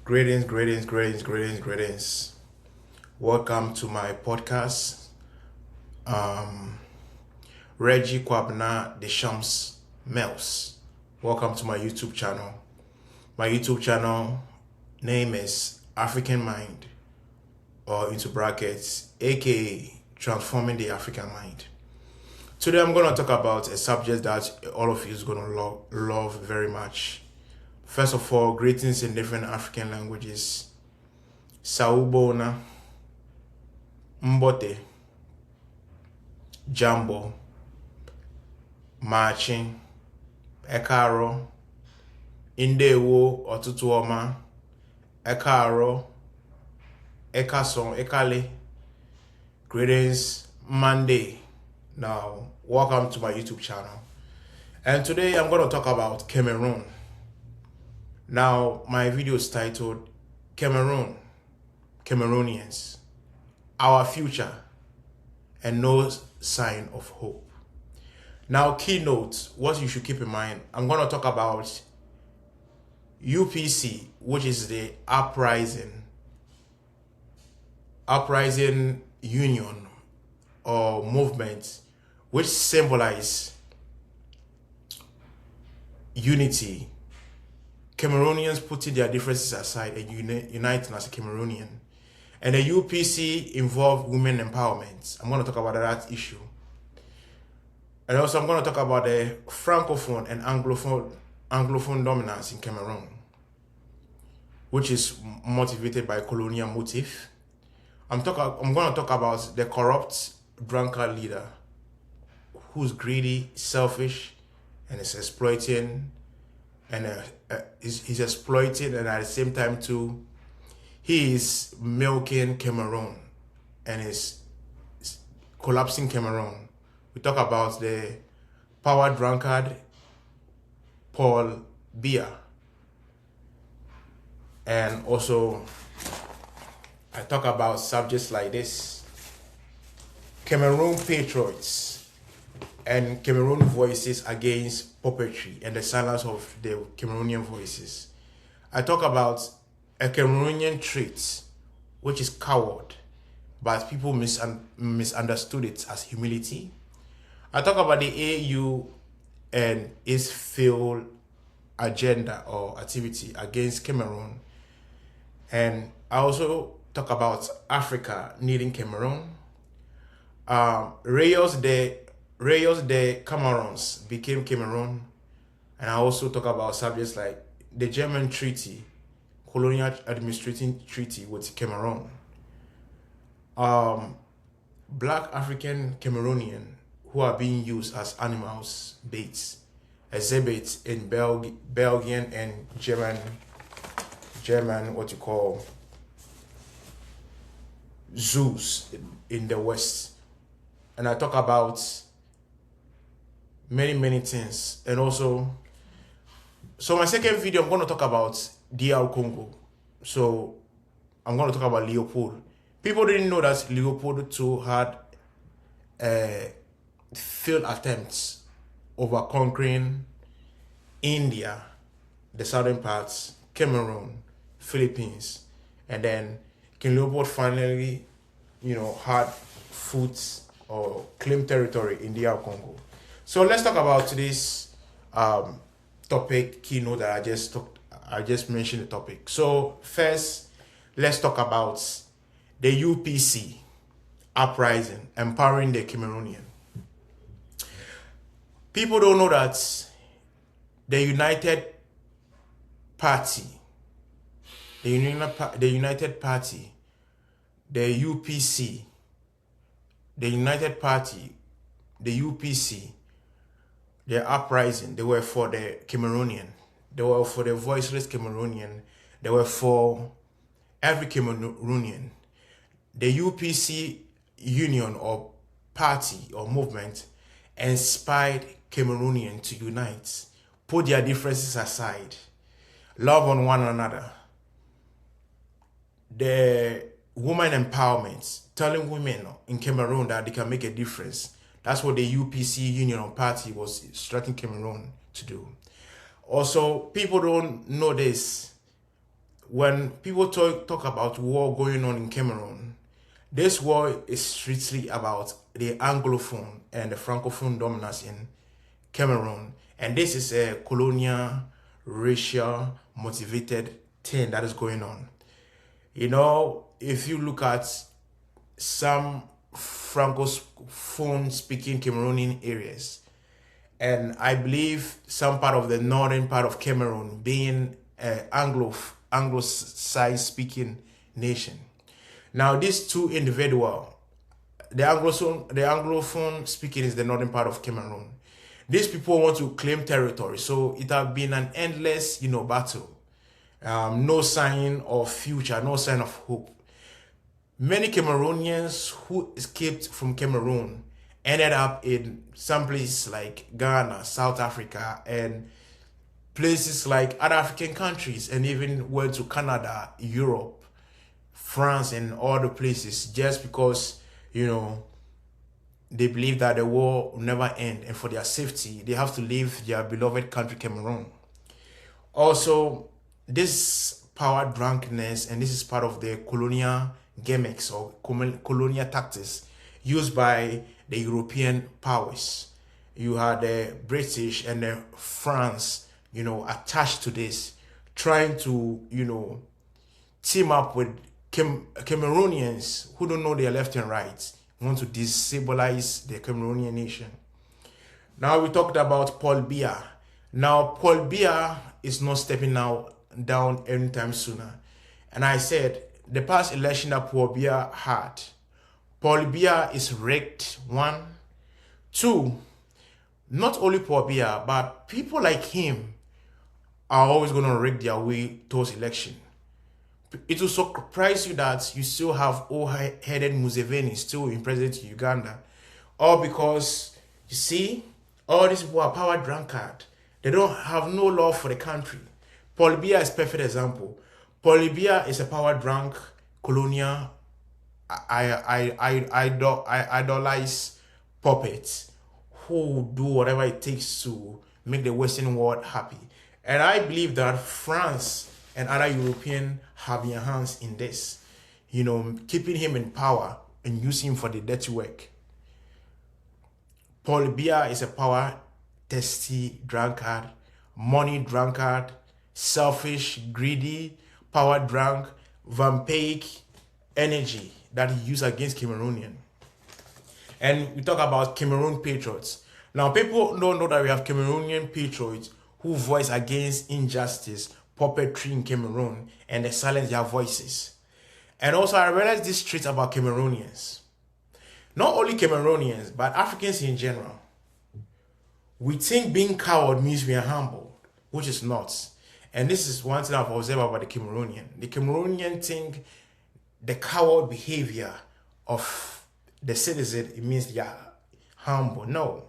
Greetings. Welcome to my podcast. Reggie Kwabena Deschamps Mels. Welcome to my YouTube channel. My YouTube channel name is African Mind, or into brackets, aka Transforming the African Mind. Today I'm going to talk about a subject that all of you is going to love very much. First of all, greetings in different African languages. Saubona, Mbote, Jambo, Marching, Ekaro, Indewo, Otutuoma, Ekaro, Ekason, Ekale. Greetings, Monday. Now, welcome to my YouTube channel. And today I'm going to talk about Cameroon. Now, my video is titled Cameroon, Cameroonians, Our Future, and No Sign of Hope. Now, keynote, what you should keep in mind, I'm going to talk about UPC, which is the uprising union or movement, which symbolize unity. Cameroonians putting their differences aside and uniting as a Cameroonian. And the UPC involved women empowerment. I'm going to talk about that issue. And also I'm going to talk about the Francophone and Anglophone dominance in Cameroon, which is motivated by colonial motive. I'm going to talk about the corrupt drunkard leader who's greedy, selfish, and is exploiting and he's exploiting, and at the same time too, he is milking Cameroon and is collapsing Cameroon. We talk about the power drunkard Paul Biya, and also I talk about subjects like this: Cameroon patriots and Cameroon voices against puppetry and the silence of the Cameroonian voices. I talk about a Cameroonian trait, which is coward, but people misunderstood it as humility. I talk about the AU and its failed agenda or activity against Cameroon. And I also talk about Africa needing Cameroon. Rayos de Cameroons became Cameroon, and I also talk about subjects like the German treaty, colonial administrating treaty with Cameroon. Black African Cameroonian who are being used as animals, baits, exhibits in Belgian and German, what you call zoos in the West. And I talk about many things. And also, so my second video, I'm going to talk about DR Congo. So I'm going to talk about Leopold. People didn't know that Leopold too had failed attempts over conquering India, the southern parts, Cameroon, Philippines, and then King Leopold finally, had foot or claimed territory in DR Congo. So let's talk about today's topic keynote that I just mentioned the topic. So first, let's talk about the UPC uprising, empowering the Cameroonian. People don't know that the United Party, the United Party, the UPC, the United Party, the UPC, the uprising, they were for the Cameroonian. They were for the voiceless Cameroonian. They were for every Cameroonian. The UPC union or party or movement inspired Cameroonians to unite, put their differences aside, love on one another. The woman empowerment, telling women in Cameroon that they can make a difference. That's what the UPC Union or Party was instructing Cameroon to do. Also, people don't know this. when people talk about war going on in Cameroon, this war is strictly about the Anglophone and the Francophone dominance in Cameroon. And this is a colonial, racial, motivated thing that is going on. You know, if you look at some Francophone speaking Cameroonian areas, and I believe some part of the northern part of Cameroon being an Anglo-sized speaking nation. Now, these two individuals, the Anglophone speaking is the northern part of Cameroon. These people want to claim territory, so it has been an endless, battle. No sign of future, no sign of hope. Many Cameroonians who escaped from Cameroon ended up in some places like Ghana, South Africa, and places like other African countries, and even went to Canada, Europe, France, and other places just because, they believe that the war will never end, and for their safety, they have to leave their beloved country, Cameroon. Also, this power drunkenness, and this is part of the colonial gimmicks or colonial tactics used by the European powers. You had the British and the France, attached to this, trying to, team up with Cameroonians who don't know their left and right, want to destabilize the Cameroonian nation. Now we talked about Paul Biya. Now Paul Biya is not stepping down anytime sooner. And I said the past election that Paul Biya had, Paul Biya is rigged, 1. 2, not only Paul Biya, but people like him are always going to rig their way towards election. It will surprise you that you still have old-headed Museveni still in president in Uganda. All because, you see, all these people are power drunkard. They don't have no love for the country. Paul Biya is a perfect example. Paul Biya is a power drunk, colonial, idolize puppet who do whatever it takes to make the Western world happy. And I believe that France and other Europeans have their hands in this, keeping him in power and using him for the dirty work. Paul Biya is a power thirsty drunkard, money drunkard, selfish, greedy, power drunk, vampiric energy that he used against Cameroonian. And we talk about Cameroon patriots. Now, people don't know that we have Cameroonian patriots who voice against injustice, puppetry in Cameroon, and they silence their voices. And also, I realized this trait about Cameroonians. Not only Cameroonians, but Africans in general. We think being coward means we are humble, which is not. And this is one thing I've observed about the Cameroonian. The Cameroonian think the coward behavior of the citizen, it means they are humble. No.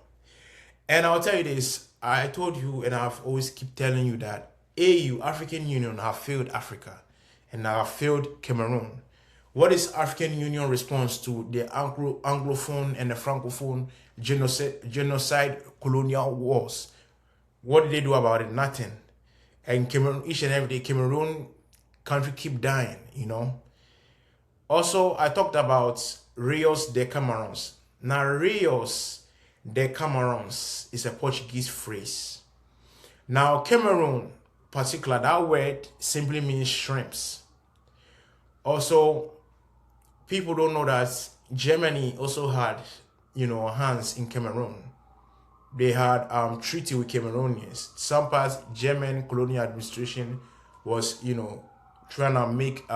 And I'll tell you this, I told you, and I've always keep telling you that AU, African Union, have failed Africa and have failed Cameroon. What is African Union response to the Anglophone and the Francophone genocide colonial wars? What did they do about it? Nothing. And Cameroon, each and every day, Cameroon country keep dying, Also, I talked about Rios de Camarões. Now, Rios de Camarões is a Portuguese phrase. Now, Cameroon, particular, that word simply means shrimps. Also, people don't know that Germany also had, hands in Cameroon. They had treaty with Cameroonians. Some parts, German colonial administration was, trying to make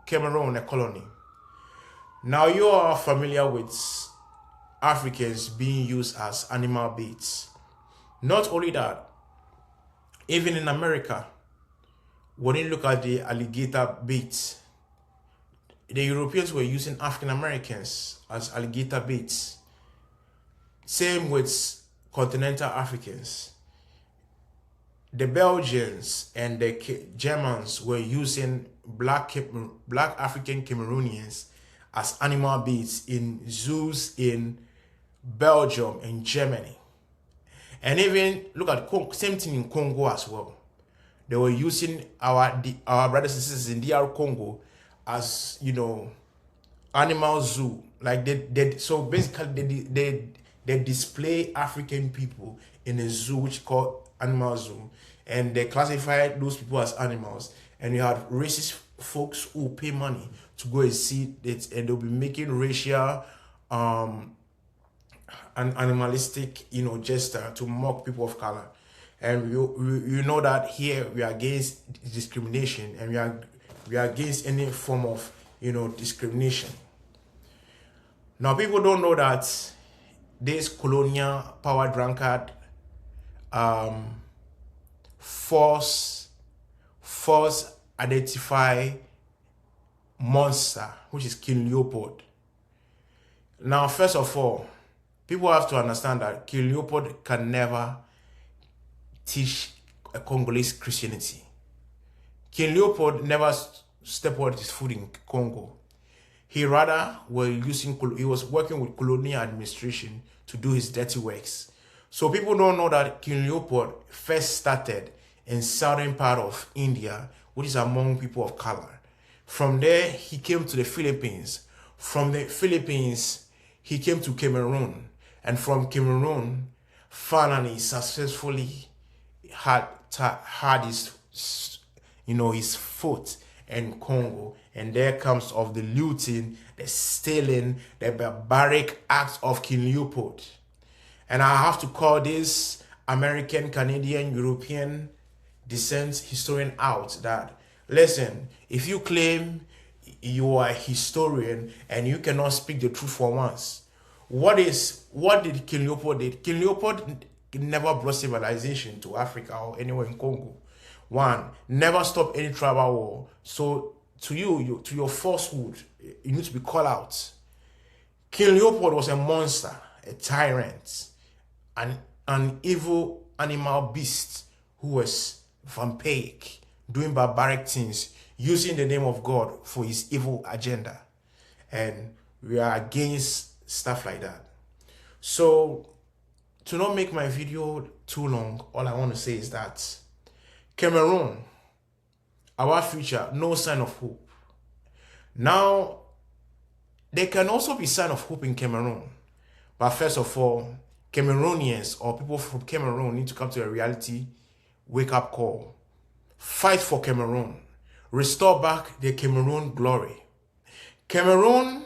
Cameroon a colony. Now you are familiar with Africans being used as animal baits. Not only that, even in America, when you look at the alligator baits, the Europeans were using African Americans as alligator baits. Same with continental Africans. The Belgians and the Germans were using black African Cameroonians as animal baits in zoos in Belgium and Germany. And even look at same thing in Congo as well. they were using our brothers and sisters in DR Congo as, you know, animal zoo. Like so basically they display African people in a zoo which is called animal zoo, and they classify those people as animals. And you have racist folks who pay money to go and see it, and they'll be making racial and animalistic, you know, gesture to mock people of color. And you know that here we are against discrimination, and we are against any form of, you know, discrimination. Now people don't know that this colonial power drunkard force identify monster, which is King Leopold. Now, first of all, people have to understand that King Leopold can never teach a Congolese Christianity. King Leopold never stepped out his foot in Congo. He rather he was working with colonial administration to do his dirty works. So people don't know that King Leopold first started in southern part of India, which is among people of color. From there, he came to the Philippines. From the Philippines, he came to Cameroon. And from Cameroon, finally, successfully had his, you know, his foot in Congo. And there comes of the looting, the stealing, the barbaric acts of King Leopold. And I have to call this American, Canadian, European descent historian out that, listen, if you claim you are a historian and you cannot speak the truth for once, what did King Leopold did? King Leopold never brought civilization to Africa or anywhere in Congo. One, never stopped any tribal war. So to your falsehood, you need to be called out. King Leopold was a monster, a tyrant, an evil animal beast who was vampiric, doing barbaric things, using the name of God for his evil agenda. And we are against stuff like that. So, to not make my video too long, all I want to say is that Cameroon, our future, no sign of hope. Now, there can also be sign of hope in Cameroon. But first of all, Cameroonians or people from Cameroon need to come to a reality wake-up call. Fight for Cameroon. Restore back the Cameroon glory. Cameroon,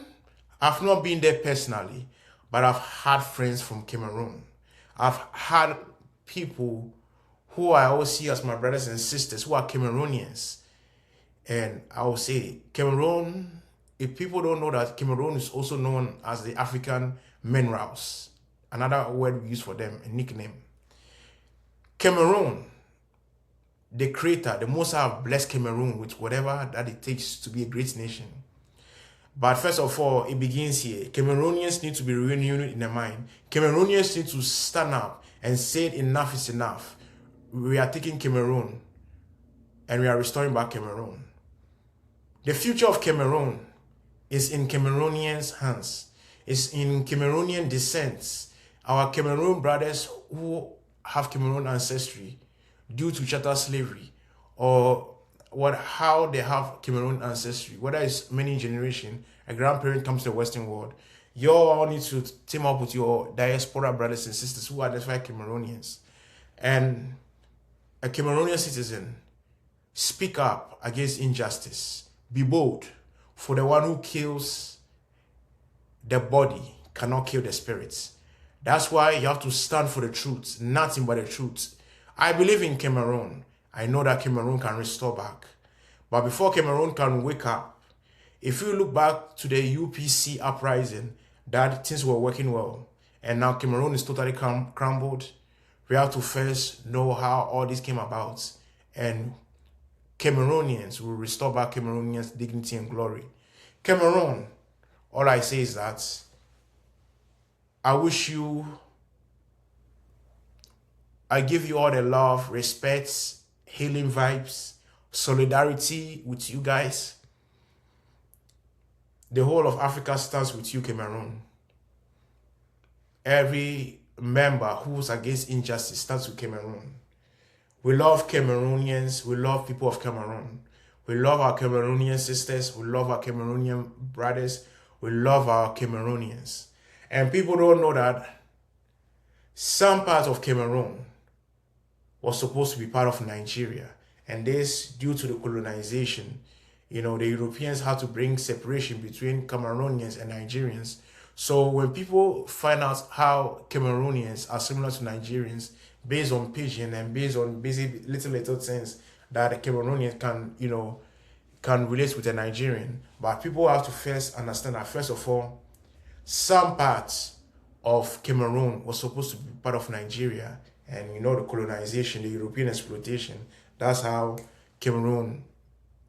I've not been there personally, but I've had friends from Cameroon. I've had people who I always see as my brothers and sisters who are Cameroonians. And I will say, Cameroon, if people don't know that, Cameroon is also known as the African minerals. Another word we use for them, a nickname. Cameroon, the creator, the Most High have blessed Cameroon with whatever that it takes to be a great nation. But first of all, it begins here. Cameroonians need to be renewed in their mind. Cameroonians need to stand up and say enough is enough. We are taking Cameroon and we are restoring back Cameroon. The future of Cameroon is in Cameroonians' hands. It's in Cameroonian descent. Our Cameroon brothers who have Cameroon ancestry due to chattel slavery, or how they have Cameroon ancestry, whether it's many generation, a grandparent comes to the Western world, you all need to team up with your diaspora brothers and sisters who identify Cameroonians. And a Cameroonian citizen, speak up against injustice. Be bold, for the one who kills the body cannot kill the spirits. That's why you have to stand for the truth, nothing but the truth. I believe in Cameroon. I know that Cameroon can restore back. But before Cameroon can wake up, if you look back to the UPC uprising, that things were working well. And now Cameroon is totally crumbled. We have to first know how all this came about. And Cameroonians will restore back Cameroonians' dignity and glory. Cameroon, all I say is that I give you all the love, respect, healing vibes, solidarity with you guys. The whole of Africa stands with you, Cameroon. Every member who's against injustice stands with Cameroon. We love Cameroonians. We love people of Cameroon. We love our Cameroonian sisters. We love our Cameroonian brothers. We love our Cameroonians. And people don't know that some part of Cameroon was supposed to be part of Nigeria. And this, due to the colonization, you know, the Europeans had to bring separation between Cameroonians and Nigerians. So when people find out how Cameroonians are similar to Nigerians based on pidgin and based on basic little things that the Cameroonians can, you know, can relate with a Nigerian. But people have to first understand that, first of all, some parts of Cameroon was supposed to be part of Nigeria. And you know, the colonization, the European exploitation, that's how Cameroon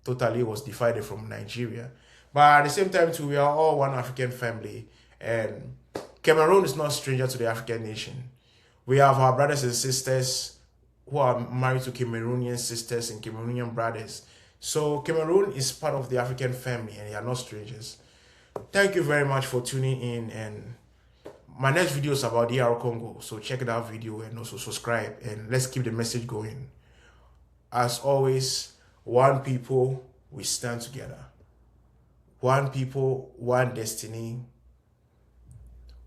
totally was divided from Nigeria. But at the same time too, we are all one African family. And Cameroon is not a stranger to the African nation. We have our brothers and sisters who are married to Cameroonian sisters and Cameroonian brothers. So Cameroon is part of the African family and they are not strangers. Thank you very much for tuning in, and my next video is about DR Congo. So check that video and also subscribe, and let's keep the message going. As always, one people, we stand together. One people, one destiny,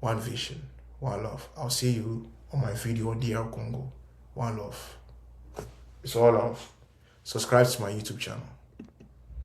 one vision, one love. I'll see you on my video on DR Congo. One love. It's all love. Subscribe to my YouTube channel.